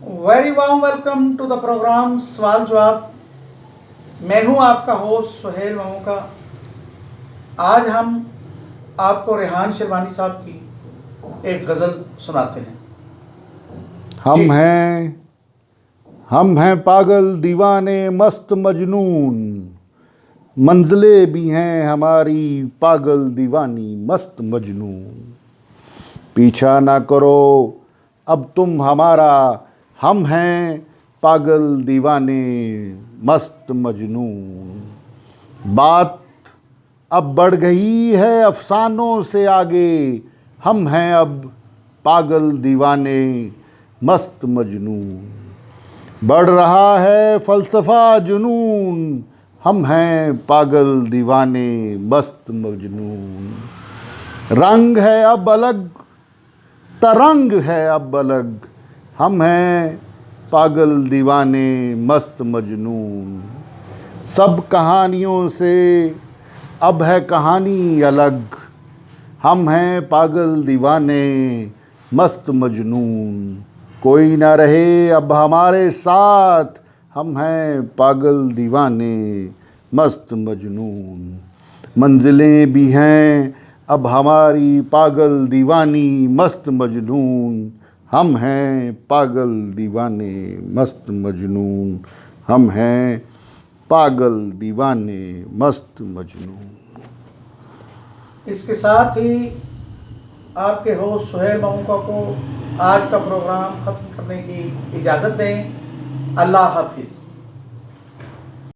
Very warm welcome to the programme सवाल जवाब। मैं हूं आपका होस्ट सुहेल मामू का। आज हम आपको रेहान शेरवानी साहब की एक गज़ल सुनाते हैं। हम हैं पागल दीवाने मस्त मजनून, मंजिलें भी हैं हमारी पागल दीवानी मस्त मजनून। पीछा ना करो अब तुम हमारा, हम हैं पागल दीवाने मस्त मजनून। बात अब बढ़ गई है अफसानों से आगे, हम हैं अब पागल दीवाने मस्त मजनून। बढ़ रहा है फ़लसफ़ा जुनून, हम हैं पागल दीवाने मस्त मजनून। रंग है अब अलग, तरंग है अब अलग, हम हैं पागल दीवाने मस्त मजनून। सब कहानियों से अब है कहानी अलग, हम हैं पागल दीवाने मस्त मजनून। कोई ना रहे अब हमारे साथ, हम हैं पागल दीवाने मस्त मजनून। मंजिलें भी हैं अब हमारी पागल दीवानी मस्त मजनून, हम हैं पागल दीवाने मस्त मजनून। हम हैं पागल दीवाने मस्त मजनून। इसके साथ ही आपके होस्ट सुहेल मामू को आज का प्रोग्राम ख़त्म करने की इजाज़त दें। अल्लाह हाफिज़।